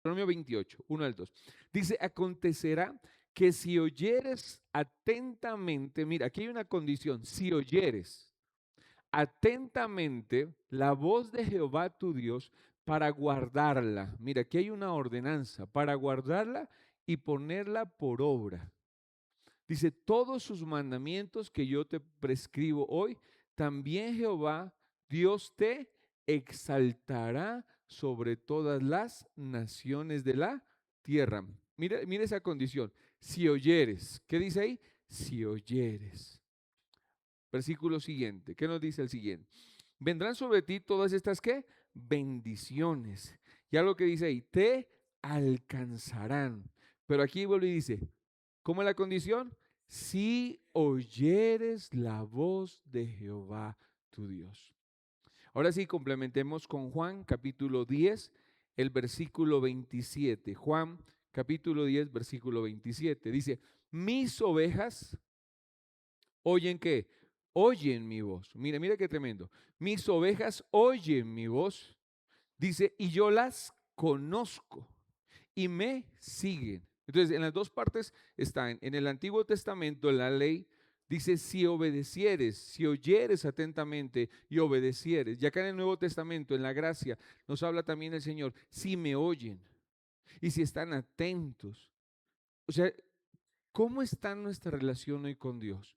Deuteronomio 28, 1 al 2. Dice, acontecerá que si oyeres atentamente, mira, aquí hay una condición, si oyeres atentamente la voz de Jehová tu Dios para guardarla. Mira, aquí hay una ordenanza, para guardarla y ponerla por obra. Dice, todos sus mandamientos que yo te prescribo hoy, también Jehová Dios te exaltará sobre todas las naciones de la tierra. Mira, mira esa condición. Si oyeres, ¿qué dice ahí? Si oyeres. Versículo siguiente. ¿Qué nos dice el siguiente? Vendrán sobre ti todas estas, ¿qué? Bendiciones. Ya lo que dice ahí, te alcanzarán. Pero aquí vuelve y dice, ¿cómo es la condición? Si oyeres la voz de Jehová tu Dios. Ahora sí, complementemos con Juan capítulo 10, el versículo 27. Juan capítulo 10, versículo 27. Dice, mis ovejas oyen qué, oyen mi voz. Mira, mira qué tremendo. Mis ovejas oyen mi voz. Dice, y yo las conozco y me siguen. Entonces, en las dos partes están, en el Antiguo Testamento, la ley dice, si obedecieres, si oyeres atentamente y obedecieres. Y acá en el Nuevo Testamento, en la gracia, nos habla también el Señor, si me oyen y si están atentos. O sea, ¿cómo está nuestra relación hoy con Dios?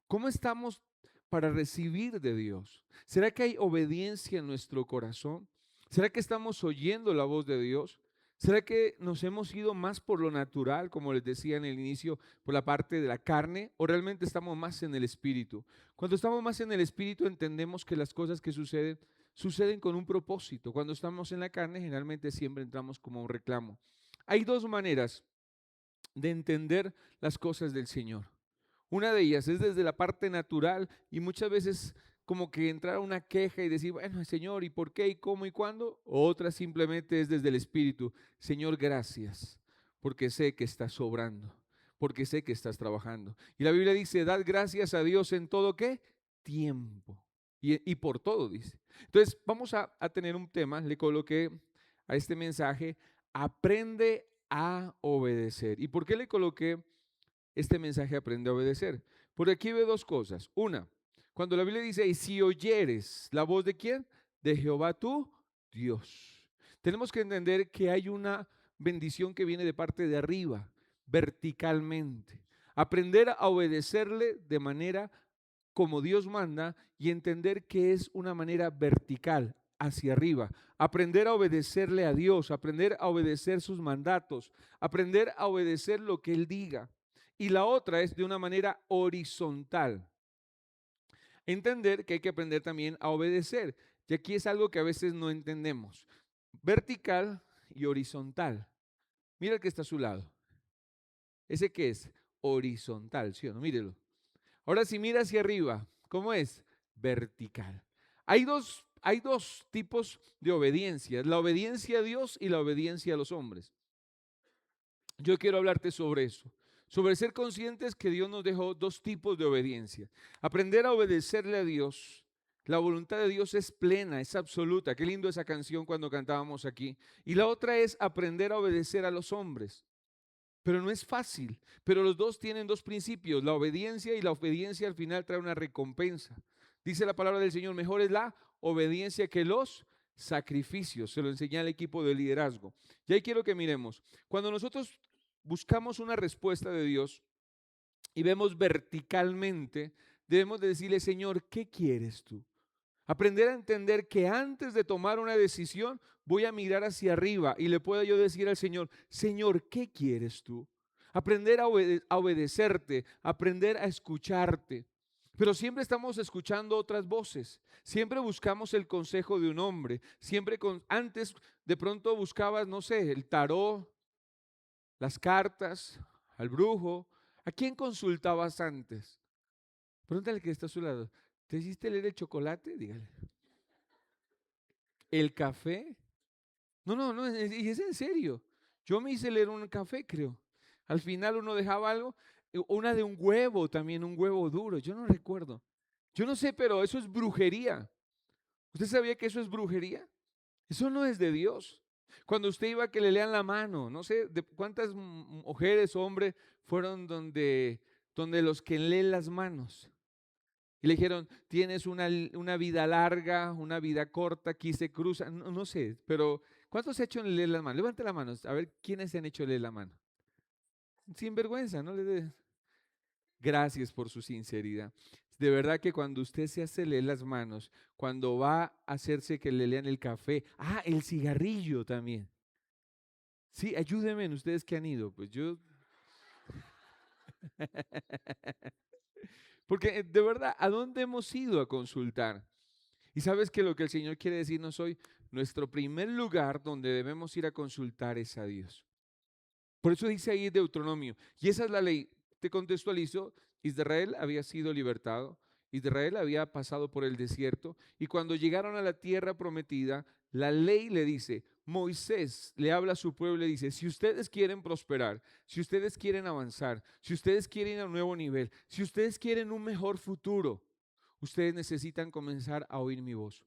¿Cómo estamos para recibir de Dios? ¿Será que hay obediencia en nuestro corazón? ¿Será que estamos oyendo la voz de Dios? ¿Será que nos hemos ido más por lo natural, como les decía en el inicio, por la parte de la carne, o realmente estamos más en el espíritu? Cuando estamos más en el espíritu entendemos que las cosas que suceden, suceden con un propósito. Cuando estamos en la carne, generalmente siempre entramos como un reclamo. Hay dos maneras de entender las cosas del Señor. Una de ellas es desde la parte natural y muchas veces como que entrar a una queja y decir, bueno, Señor, ¿y por qué? ¿Y cómo? ¿Y cuándo? Otra simplemente es desde el Espíritu. Señor, gracias, porque sé que estás sobrando, porque sé que estás trabajando. Y la Biblia dice, dad gracias a Dios en todo, ¿qué? Tiempo. Y por todo, dice. Entonces, vamos a tener un tema, le coloqué a este mensaje, aprende a obedecer. ¿Y por qué le coloqué este mensaje aprende a obedecer? Por aquí ve dos cosas. Una, cuando la Biblia dice, y si oyeres la voz de quién, de Jehová tu Dios. Tenemos que entender que hay una bendición que viene de parte de arriba, verticalmente. Aprender a obedecerle de manera como Dios manda y entender que es una manera vertical, hacia arriba. Aprender a obedecerle a Dios, aprender a obedecer sus mandatos, aprender a obedecer lo que Él diga. Y la otra es de una manera horizontal. Entender que hay que aprender también a obedecer. Y aquí es algo que a veces no entendemos. Vertical y horizontal. Mira el que está a su lado. ¿Ese qué es? Horizontal, ¿sí o no? Mírelo. Ahora si mira hacia arriba, ¿cómo es? Vertical. Hay dos tipos de obediencia. La obediencia a Dios y la obediencia a los hombres. Yo quiero hablarte sobre eso, sobre ser conscientes que Dios nos dejó dos tipos de obediencia. Aprender a obedecerle a Dios. La voluntad de Dios es plena, es absoluta. Qué lindo esa canción cuando cantábamos aquí. Y la otra es aprender a obedecer a los hombres. Pero no es fácil. Pero los dos tienen dos principios, la obediencia, y la obediencia al final trae una recompensa. Dice la palabra del Señor, mejor es la obediencia que los sacrificios. Se lo enseña el equipo de liderazgo. Y ahí quiero que miremos. Cuando nosotros buscamos una respuesta de Dios y vemos verticalmente, debemos de decirle, Señor, ¿qué quieres tú? Aprender a entender que antes de tomar una decisión voy a mirar hacia arriba y le puedo yo decir al Señor, Señor, ¿qué quieres tú? Aprender a obedecerte, aprender a escucharte. Pero siempre estamos escuchando otras voces. Siempre buscamos el consejo de un hombre. Antes de pronto buscabas, no sé, el tarot, las cartas, al brujo. ¿A quién consultabas antes? Pregúntale al que está a su lado. ¿Te hiciste leer el chocolate? Dígale. ¿El café? No, no, no, y es en serio. Yo me hice leer un café, creo. Al final uno dejaba algo, una de un huevo también, un huevo duro, yo no recuerdo. Yo no sé, pero eso es brujería. ¿Usted sabía que eso es brujería? Eso no es de Dios. Cuando usted iba a que le lean la mano, no sé de cuántas mujeres o hombres fueron donde los que leen las manos. Y le dijeron, tienes una vida larga, una vida corta, aquí se cruza, no, no sé, pero ¿cuántos se han hecho leer las manos? Levante la mano, a ver quiénes se han hecho leer la mano. Sin vergüenza, no le dé. Gracias por su sinceridad. De verdad que cuando usted se hace leer las manos, cuando va a hacerse que le lean el café, el cigarrillo también. Sí, ayúdenme ustedes que han ido, pues yo. Porque de verdad, ¿a dónde hemos ido a consultar? Y sabes que lo que el Señor quiere decirnos hoy, nuestro primer lugar donde debemos ir a consultar es a Dios. Por eso dice ahí Deuteronomio, y esa es la ley. Te contextualizo, Israel había sido libertado, Israel había pasado por el desierto, y cuando llegaron a la tierra prometida, la ley le dice, Moisés le habla a su pueblo y le dice, si ustedes quieren prosperar, si ustedes quieren avanzar, si ustedes quieren ir a un nuevo nivel, si ustedes quieren un mejor futuro, ustedes necesitan comenzar a oír mi voz.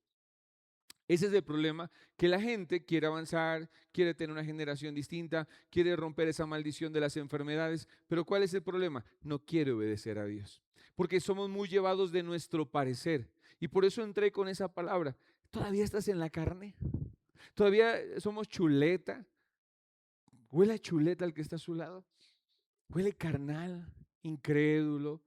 Ese es el problema, que la gente quiere avanzar, quiere tener una generación distinta, quiere romper esa maldición de las enfermedades, pero ¿cuál es el problema? No quiere obedecer a Dios, porque somos muy llevados de nuestro parecer. Y por eso entré con esa palabra. ¿Todavía estás en la carne? ¿Todavía somos chuleta? ¿Huele a chuleta el que está a su lado? ¿Huele carnal, incrédulo,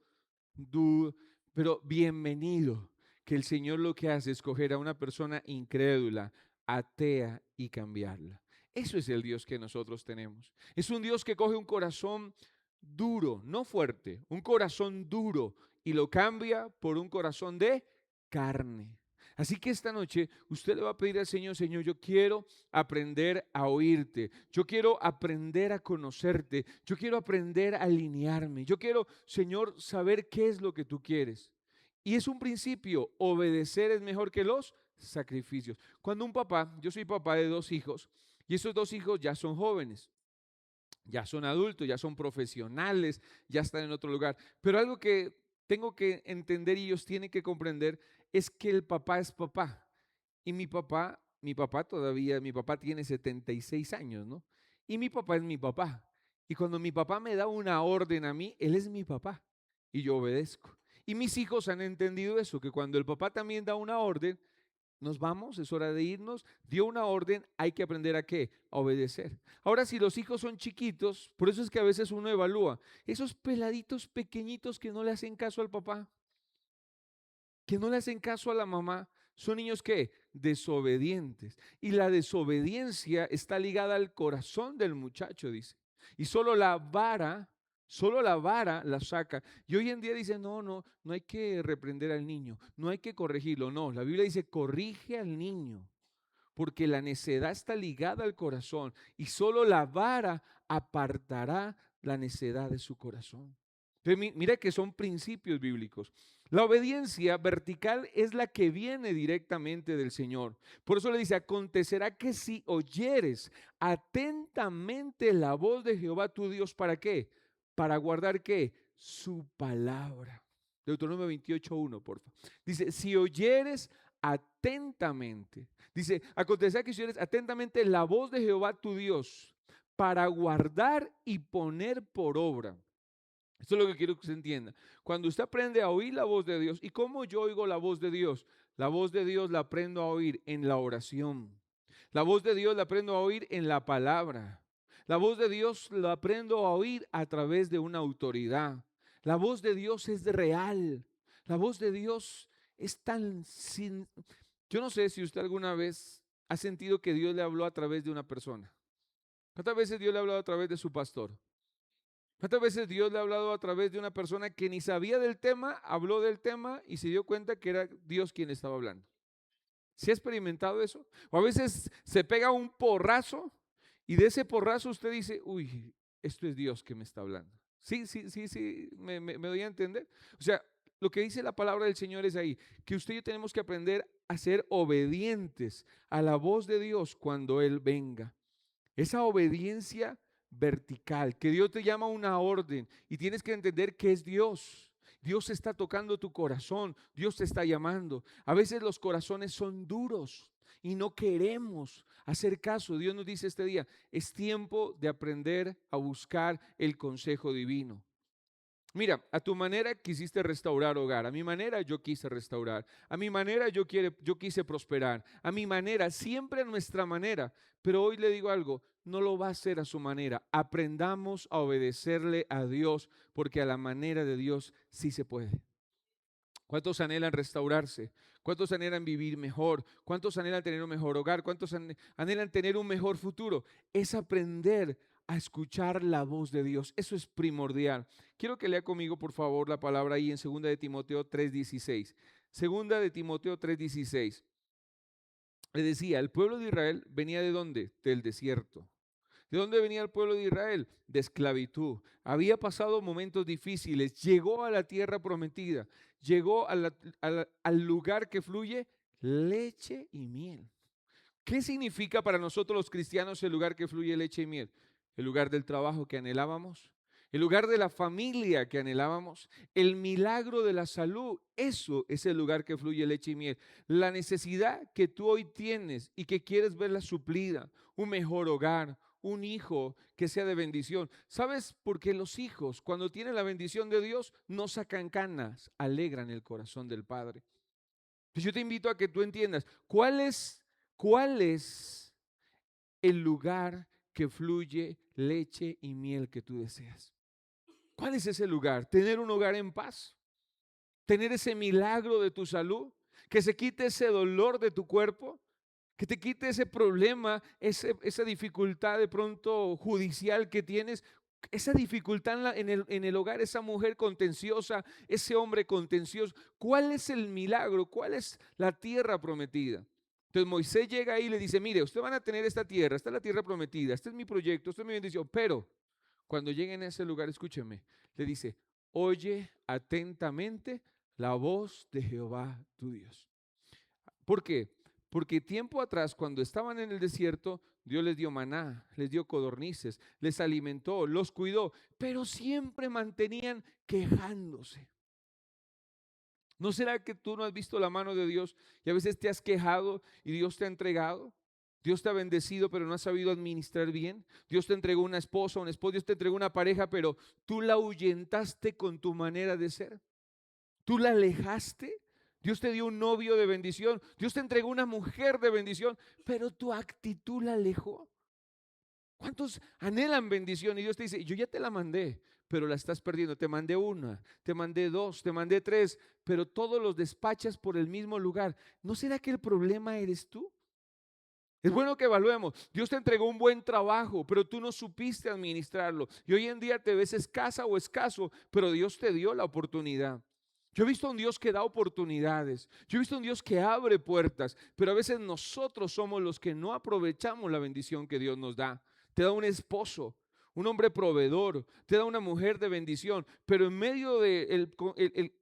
duro? Pero bienvenido, que el Señor lo que hace es coger a una persona incrédula, atea y cambiarla. Eso es el Dios que nosotros tenemos. Es un Dios que coge un corazón duro, no fuerte, un corazón duro y lo cambia por un corazón de carne. Así que esta noche usted le va a pedir al Señor, Señor, yo quiero aprender a oírte, yo quiero aprender a conocerte, yo quiero aprender a alinearme, yo quiero, Señor, saber qué es lo que tú quieres. Y es un principio, obedecer es mejor que los sacrificios. Cuando un papá, yo soy papá de 2 hijos, y esos 2 hijos ya son jóvenes, ya son adultos, ya son profesionales, ya están en otro lugar. Pero algo que tengo que entender y ellos tienen que comprender es que el papá es papá. Y mi papá tiene 76 años, ¿no? Y mi papá es mi papá. Y cuando mi papá me da una orden a mí, él es mi papá y yo obedezco. Y mis hijos han entendido eso, que cuando el papá también da una orden, nos vamos, es hora de irnos, dio una orden, hay que aprender a qué, a obedecer. Ahora, si los hijos son chiquitos, por eso es que a veces uno evalúa, esos peladitos pequeñitos que no le hacen caso al papá, que no le hacen caso a la mamá, son niños que desobedientes. Y la desobediencia está ligada al corazón del muchacho, dice. Y solo la vara la saca. Y hoy en día dice, no hay que reprender al niño, no hay que corregirlo. No, la Biblia dice, corrige al niño, porque la necedad está ligada al corazón y solo la vara apartará la necedad de su corazón. Entonces, mira que son principios bíblicos. La obediencia vertical es la que viene directamente del Señor. Por eso le dice, acontecerá que si oyeres atentamente la voz de Jehová tu Dios, ¿para qué? Para guardar ¿qué? Su palabra. Deuteronomio 28:1, por favor. Dice, si oyeres atentamente, dice, acontecerá que si oyeres atentamente la voz de Jehová tu Dios, para guardar y poner por obra. Esto es lo que quiero que se entienda. Cuando usted aprende a oír la voz de Dios, ¿y cómo yo oigo la voz de Dios? La voz de Dios la aprendo a oír en la oración. La voz de Dios la aprendo a oír en la palabra. La voz de Dios la aprendo a oír a través de una autoridad. La voz de Dios es real. La voz de Dios es tan sin... Yo no sé si usted alguna vez ha sentido que Dios le habló a través de una persona. ¿Cuántas veces Dios le ha hablado a través de su pastor? ¿Cuántas veces Dios le ha hablado a través de una persona que ni sabía del tema, habló del tema y se dio cuenta que era Dios quien estaba hablando? ¿Sí ha experimentado eso? O a veces se pega un porrazo y de ese porrazo usted dice, uy, esto es Dios que me está hablando. Sí, me doy a entender. O sea, lo que dice la palabra del Señor es ahí, que usted y yo tenemos que aprender a ser obedientes a la voz de Dios cuando Él venga. Esa obediencia vertical, que Dios te llama a una orden y tienes que entender que es Dios. Dios está tocando tu corazón, Dios te está llamando. A veces los corazones son duros y no queremos hacer caso. Dios nos dice este día, es tiempo de aprender a buscar el consejo divino. Mira, a tu manera quisiste restaurar hogar, a mi manera yo quise restaurar, a mi manera yo quise prosperar, a mi manera, siempre a nuestra manera. Pero hoy le digo algo, no lo va a hacer a su manera. Aprendamos a obedecerle a Dios, porque a la manera de Dios sí se puede. ¿Cuántos anhelan restaurarse? ¿Cuántos anhelan vivir mejor? ¿Cuántos anhelan tener un mejor hogar? ¿Cuántos anhelan tener un mejor futuro? Es aprender a escuchar la voz de Dios. Eso es primordial. Quiero que lea conmigo, por favor, la palabra ahí en 2 de Timoteo 3:16. 2 de Timoteo 3:16. Le decía, el pueblo de Israel venía ¿de dónde? Del desierto. ¿De dónde venía el pueblo de Israel? De esclavitud. Había pasado momentos difíciles, llegó a la tierra prometida, llegó al lugar que fluye leche y miel. ¿Qué significa para nosotros los cristianos el lugar que fluye leche y miel? El lugar del trabajo que anhelábamos, el lugar de la familia que anhelábamos, el milagro de la salud. Eso es el lugar que fluye leche y miel. La necesidad que tú hoy tienes y que quieres verla suplida, un mejor hogar, un hijo que sea de bendición. ¿Sabes por qué los hijos, cuando tienen la bendición de Dios, no sacan canas, alegran el corazón del Padre? Pues yo te invito a que tú entiendas cuál es el lugar que fluye leche y miel que tú deseas. ¿Cuál es ese lugar? Tener un hogar en paz, tener ese milagro de tu salud, que se quite ese dolor de tu cuerpo, que te quite ese problema, esa dificultad de pronto judicial que tienes, esa dificultad en el hogar, esa mujer contenciosa, ese hombre contencioso. ¿Cuál es el milagro? ¿Cuál es la tierra prometida? Entonces Moisés llega ahí y le dice, mire, ustedes van a tener esta tierra, esta es la tierra prometida, este es mi proyecto, esta es mi bendición, pero cuando lleguen a ese lugar, escúcheme, le dice, oye atentamente la voz de Jehová tu Dios. ¿Por qué? Porque tiempo atrás, cuando estaban en el desierto, Dios les dio maná, les dio codornices, les alimentó, los cuidó, pero siempre mantenían quejándose. ¿No será que tú no has visto la mano de Dios y a veces te has quejado y Dios te ha entregado? Dios te ha bendecido, pero no has sabido administrar bien. Dios te entregó una esposa, un esposo, Dios te entregó una pareja, pero tú la ahuyentaste con tu manera de ser. Tú la alejaste. Dios te dio un novio de bendición. Dios te entregó una mujer de bendición, pero tu actitud la alejó. ¿Cuántos anhelan bendición? Y Dios te dice, yo ya te la mandé, pero la estás perdiendo. Te mandé una, te mandé dos, te mandé tres, pero todos los despachas por el mismo lugar. ¿No será que el problema eres tú? Es bueno que evaluemos. Dios te entregó un buen trabajo, pero tú no supiste administrarlo. Y hoy en día te ves escasa o escaso, pero Dios te dio la oportunidad. Yo he visto a un Dios que da oportunidades. Yo he visto a un Dios que abre puertas, pero a veces nosotros somos los que no aprovechamos la bendición que Dios nos da. Te da un esposo, un hombre proveedor, te da una mujer de bendición, pero en medio de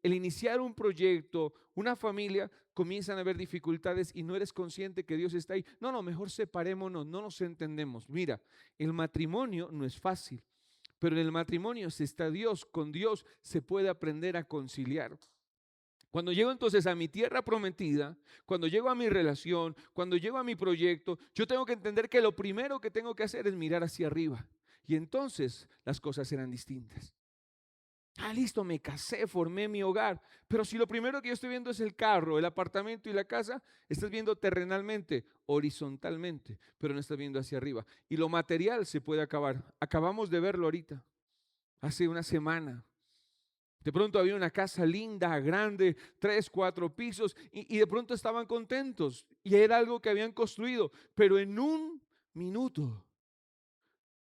el iniciar un proyecto, una familia, comienzan a haber dificultades y no eres consciente que Dios está ahí. No, mejor separémonos, no nos entendemos. Mira, el matrimonio no es fácil, pero en el matrimonio si está Dios, con Dios se puede aprender a conciliar. Cuando llego entonces a mi tierra prometida, cuando llego a mi relación, cuando llego a mi proyecto, yo tengo que entender que lo primero que tengo que hacer es mirar hacia arriba. Y entonces las cosas serán distintas. Listo, me casé, formé mi hogar. Pero si lo primero que yo estoy viendo es el carro, el apartamento y la casa, estás viendo terrenalmente, horizontalmente, pero no estás viendo hacia arriba. Y lo material se puede acabar. Acabamos de verlo ahorita, hace una semana. De pronto había una casa linda, grande, 3, 4 pisos, y de pronto estaban contentos. Y era algo que habían construido. Pero en un minuto,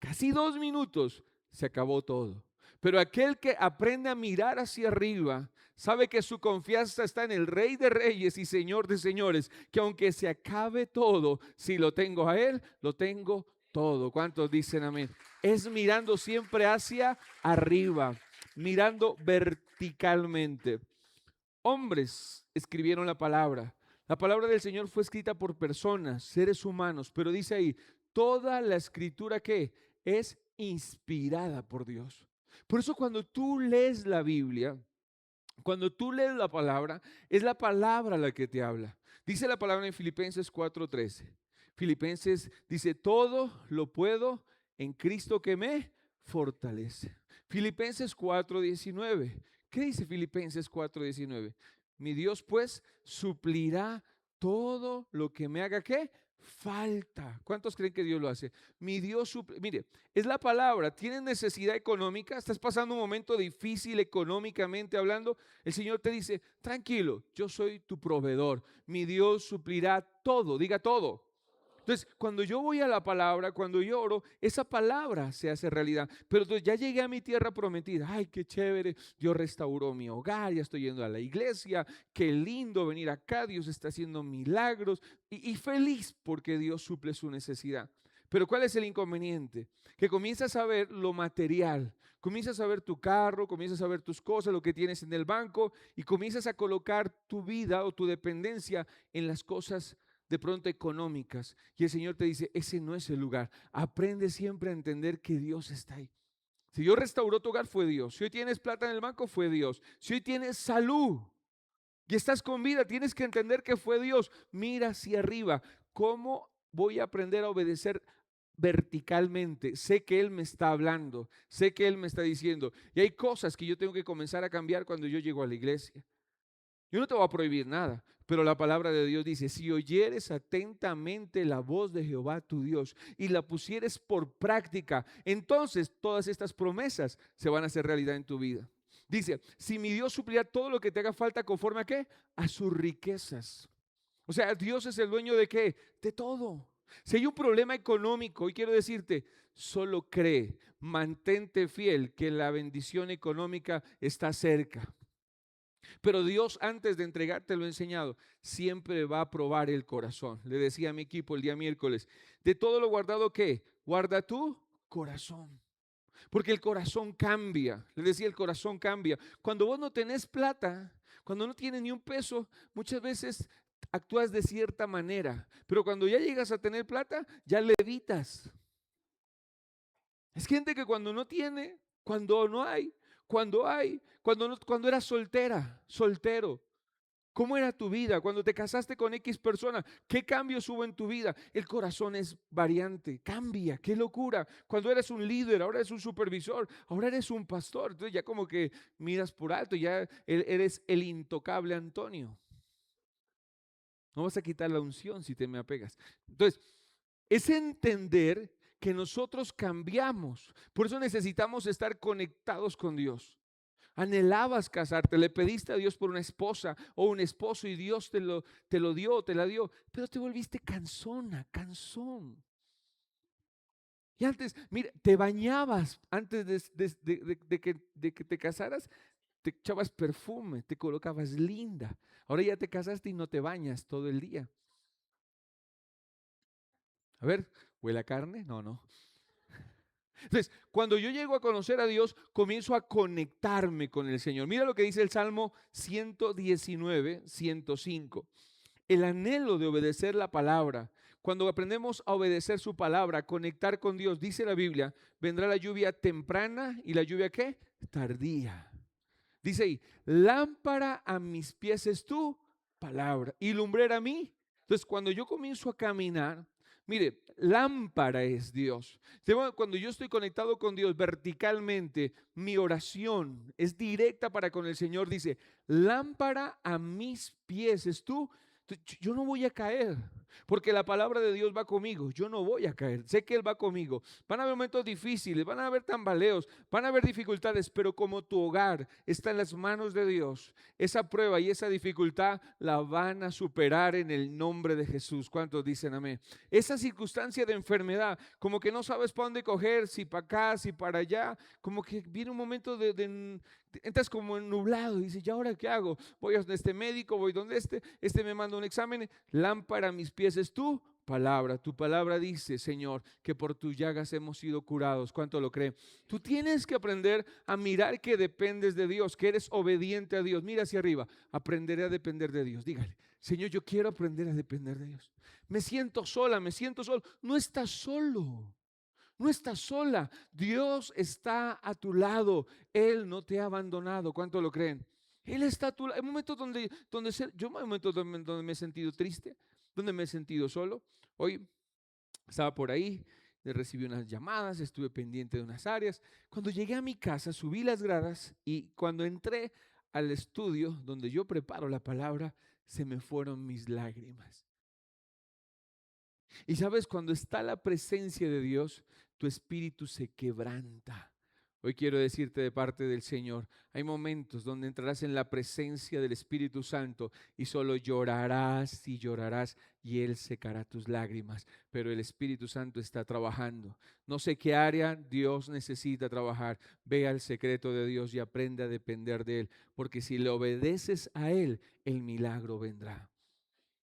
casi 2 minutos, se acabó todo. Pero aquel que aprende a mirar hacia arriba, sabe que su confianza está en el Rey de Reyes y Señor de Señores, que aunque se acabe todo, si lo tengo a Él, lo tengo todo. ¿Cuántos dicen amén? Es mirando siempre hacia arriba, mirando verticalmente. Hombres escribieron la palabra. La palabra del Señor fue escrita por personas, seres humanos, pero dice ahí, toda la escritura que es inspirada por Dios. Por eso cuando tú lees la Biblia, cuando tú lees la palabra, es la palabra la que te habla. Dice la palabra en Filipenses 4:13. Filipenses dice, todo lo puedo en Cristo que me fortalece. Filipenses 4:19. ¿Qué dice Filipenses 4:19? Mi Dios pues suplirá todo lo que me haga, ¿qué? Falta. ¿Cuántos creen que Dios lo hace? Mi Dios suple. Mire, es la palabra. ¿Tienes necesidad económica? ¿Estás pasando un momento difícil económicamente hablando? El Señor te dice, tranquilo, yo soy tu proveedor. Mi Dios suplirá todo. Diga todo. Entonces, cuando yo voy a la palabra, cuando yo oro, esa palabra se hace realidad. Pero entonces ya llegué a mi tierra prometida. Ay, qué chévere. Dios restauró mi hogar, ya estoy yendo a la iglesia. Qué lindo venir acá. Dios está haciendo milagros. Y feliz porque Dios suple su necesidad. Pero ¿cuál es el inconveniente? Que comienzas a ver lo material. Comienzas a ver tu carro, comienzas a ver tus cosas, lo que tienes en el banco y comienzas a colocar tu vida o tu dependencia en las cosas de pronto económicas. Y el Señor te dice, ese no es el lugar. Aprende siempre a entender que Dios está ahí. Si Dios restauró tu hogar, fue Dios. Si hoy tienes plata en el banco, fue Dios. Si hoy tienes salud y estás con vida, tienes que entender que fue Dios. Mira hacia arriba. ¿Cómo voy a aprender a obedecer verticalmente? Sé que Él me está hablando, sé que Él me está diciendo. Y hay cosas que yo tengo que comenzar a cambiar cuando yo llego a la iglesia. Yo no te voy a prohibir nada, pero la palabra de Dios dice, si oyeres atentamente la voz de Jehová tu Dios y la pusieres por práctica, entonces todas estas promesas se van a hacer realidad en tu vida. Dice, si mi Dios suplirá todo lo que te haga falta conforme a qué? A sus riquezas. O sea, Dios es el dueño de qué? De todo. Si hay un problema económico, hoy quiero decirte, solo cree, mantente fiel que la bendición económica está cerca. Pero Dios, antes de entregarte lo enseñado, siempre va a probar el corazón. Le decía a mi equipo el día miércoles, de todo lo guardado, ¿qué? Guarda tu corazón. Porque el corazón cambia. Le decía, el corazón cambia. Cuando vos no tenés plata, cuando no tienes ni un peso, muchas veces actúas de cierta manera. Pero cuando ya llegas a tener plata, ya levitas. Es gente que cuando no tiene, cuando no hay, cuando eras soltera, soltero. ¿Cómo era tu vida? Cuando te casaste con X persona, ¿qué cambios hubo en tu vida? El corazón es variante, cambia, qué locura. Cuando eres un líder, ahora eres un supervisor, ahora eres un pastor. Entonces ya como que miras por alto, ya eres el intocable Antonio. No vas a quitar la unción si te me apegas. Entonces, es entender que nosotros cambiamos. Por eso necesitamos estar conectados con Dios. Anhelabas casarte, le pediste a Dios por una esposa o un esposo y Dios te lo dio, te la dio, pero te volviste cansona, cansón. Y antes, mira, te bañabas antes de que te casaras, te echabas perfume, te colocabas linda. Ahora ya te casaste y no te bañas todo el día. A ver, ¿huele a carne? No, no. Entonces, cuando yo llego a conocer a Dios, comienzo a conectarme con el Señor. Mira lo que dice el Salmo 119, 105. El anhelo de obedecer la palabra. Cuando aprendemos a obedecer su palabra, a conectar con Dios, dice la Biblia, vendrá la lluvia temprana y la lluvia ¿qué? Tardía. Dice ahí, lámpara a mis pies es tu palabra y lumbrera a mí. Entonces, cuando yo comienzo a caminar, mire, lámpara es Dios. Cuando yo estoy conectado con Dios verticalmente, mi oración es directa para con el Señor. Dice, lámpara a mis pies es tú. Yo no voy a caer, porque la palabra de Dios va conmigo. Yo no voy a caer, sé que Él va conmigo. Van a haber momentos difíciles, van a haber tambaleos, van a haber dificultades, pero como tu hogar está en las manos de Dios, esa prueba y esa dificultad la van a superar en el nombre de Jesús. ¿Cuántos dicen amén? Esa circunstancia de enfermedad, como que no sabes para dónde coger, si para acá, si para allá, como que viene un momento entras como nublado y dices, ¿y ahora qué hago? Voy a donde este médico, voy donde este me manda un examen. Lámpara a mis pies es tu palabra. Tu palabra dice, Señor, que por tus llagas hemos sido curados. ¿Cuánto lo creen? Tú tienes que aprender a mirar que dependes de Dios, que eres obediente a Dios. Mira hacia arriba, aprenderé a depender de Dios. Dígale, Señor, yo quiero aprender a depender de Dios. Me siento sola, me siento solo. No estás solo. No estás sola, Dios está a tu lado, Él no te ha abandonado. ¿Cuánto lo creen? Él está a tu lado. Hay momentos yo hay momentos donde me he sentido triste, donde me he sentido solo. Hoy estaba por ahí, recibí unas llamadas, estuve pendiente de unas áreas. Cuando llegué a mi casa, subí las gradas y cuando entré al estudio donde yo preparo la palabra, se me fueron mis lágrimas. Y sabes, cuando está la presencia de Dios, tu espíritu se quebranta. Hoy quiero decirte de parte del Señor, hay momentos donde entrarás en la presencia del Espíritu Santo y solo llorarás y llorarás y Él secará tus lágrimas, pero el Espíritu Santo está trabajando. No sé qué área Dios necesita trabajar. Ve al secreto de Dios y aprende a depender de Él, porque si le obedeces a Él, el milagro vendrá.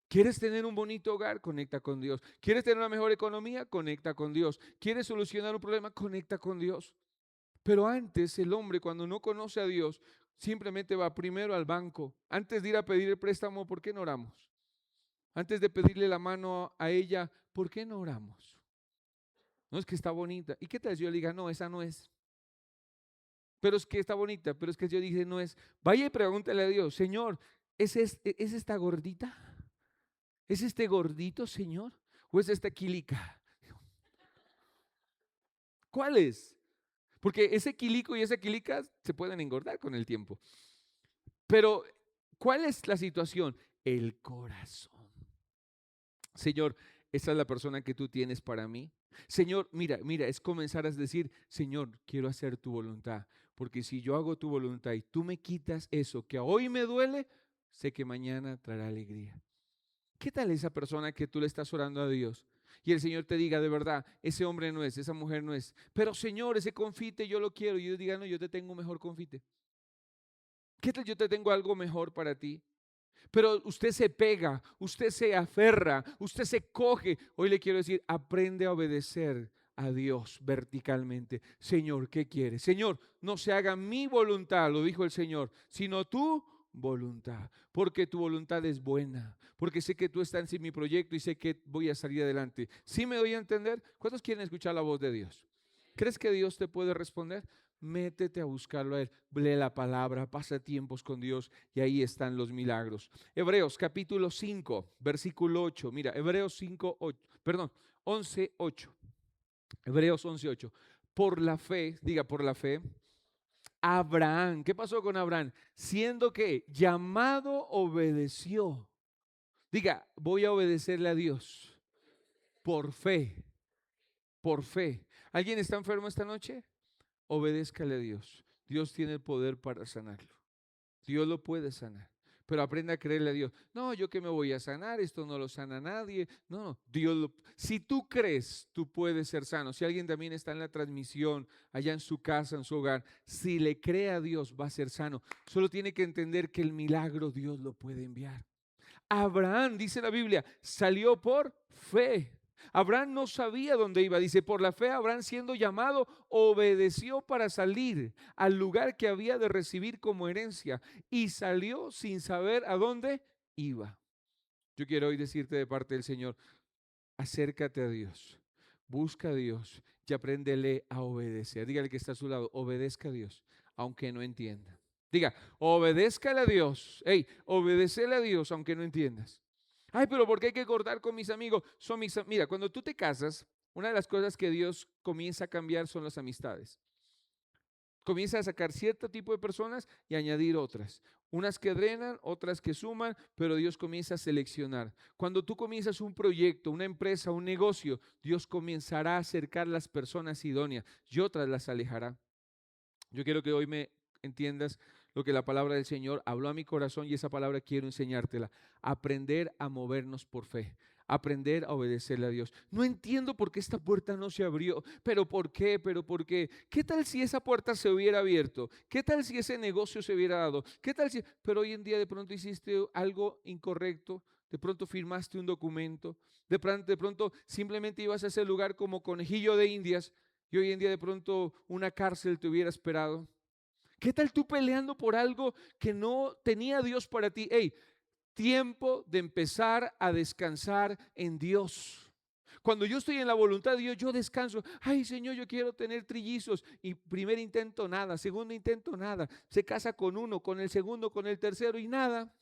¿Quieres tener un bonito hogar? Conecta con Dios. ¿Quieres tener una mejor economía? Conecta con Dios. ¿Quieres solucionar un problema? Conecta con Dios. Pero antes el hombre, cuando no conoce a Dios, simplemente va primero al banco. Antes de ir a pedir el préstamo, ¿por qué no oramos? Antes de pedirle la mano a ella, ¿por qué no oramos? No, es que está bonita. ¿Y qué tal si yo le diga, no, esa no es? Pero es que está bonita, pero es que yo dije, no es. Vaya y pregúntale a Dios, Señor, ¿es esta gordita? ¿Es este gordito, Señor? ¿O es esta quilica? ¿Cuál es? Porque ese quilico y esa quilica se pueden engordar con el tiempo. Pero, ¿cuál es la situación? El corazón. Señor, esa es la persona que tú tienes para mí. Señor, mira, es comenzar a decir, Señor, quiero hacer tu voluntad. Porque si yo hago tu voluntad y tú me quitas eso que hoy me duele, sé que mañana traerá alegría. ¿Qué tal esa persona que tú le estás orando a Dios? Y el Señor te diga, de verdad, ese hombre no es, esa mujer no es. Pero Señor, ese confite yo lo quiero. Y yo diga, no, yo te tengo un mejor confite. ¿Qué tal yo te tengo algo mejor para ti? Pero usted se pega, usted se aferra, usted se coge. Hoy le quiero decir, aprende a obedecer a Dios verticalmente. Señor, ¿qué quieres? Señor, no se haga mi voluntad, lo dijo el Señor, sino tu voluntad, porque tu voluntad es buena, porque sé que tú estás en mi proyecto y sé que voy a salir adelante. ¿Sí me doy a entender? ¿Cuántos quieren escuchar la voz de Dios? ¿Crees que Dios te puede responder? Métete a buscarlo a Él, lee la palabra, pasa tiempos con Dios y ahí están los milagros. Hebreos capítulo 5, versículo 8. Mira, Hebreos 5, 8, perdón, 11, 8. Hebreos 11, 8. Por la fe, diga por la fe, Abraham, ¿qué pasó con Abraham? Siendo que llamado obedeció. Diga, voy a obedecerle a Dios por fe, por fe. ¿Alguien está enfermo esta noche? Obedézcale a Dios. Dios tiene el poder para sanarlo. Dios lo puede sanar. Pero aprenda a creerle a Dios. No, yo que me voy a sanar, esto no lo sana nadie. No, si tú crees, tú puedes ser sano. Si alguien también está en la transmisión, allá en su casa, en su hogar, si le cree a Dios, va a ser sano. Solo tiene que entender que el milagro Dios lo puede enviar. Abraham, dice la Biblia, salió por fe. Abraham no sabía dónde iba. Dice, por la fe Abraham siendo llamado, obedeció para salir al lugar que había de recibir como herencia y salió sin saber a dónde iba. Yo quiero hoy decirte de parte del Señor, acércate a Dios, busca a Dios y apréndele a obedecer. Dígale que está a su lado, obedezca a Dios, aunque no entienda. Diga, obedézcale a Dios. Hey, obedécele a Dios aunque no entiendas. Ay, pero ¿por qué hay que cortar con mis amigos? Mira, cuando tú te casas, una de las cosas que Dios comienza a cambiar son las amistades. Comienza a sacar cierto tipo de personas y añadir otras. Unas que drenan, otras que suman, pero Dios comienza a seleccionar. Cuando tú comienzas un proyecto, una empresa, un negocio, Dios comenzará a acercar las personas idóneas y otras las alejará. Yo quiero que hoy me entiendas lo que la palabra del Señor habló a mi corazón y esa palabra quiero enseñártela. Aprender a movernos por fe. Aprender a obedecerle a Dios. No entiendo por qué esta puerta no se abrió. ¿Pero por qué? ¿Pero por qué? ¿Qué tal si esa puerta se hubiera abierto? ¿Qué tal si ese negocio se hubiera dado? ¿Qué tal si? Pero hoy en día de pronto hiciste algo incorrecto. De pronto firmaste un documento. De pronto simplemente ibas a ese lugar como conejillo de indias. Y hoy en día de pronto una cárcel te hubiera esperado. ¿Qué tal tú peleando por algo que no tenía Dios para ti? Hey, tiempo de empezar a descansar en Dios. Cuando yo estoy en la voluntad de Dios, yo descanso. Ay, Señor, yo quiero tener trillizos. Y primer intento, nada. Segundo intento, nada. Se casa con uno, con el segundo, con el tercero y nada.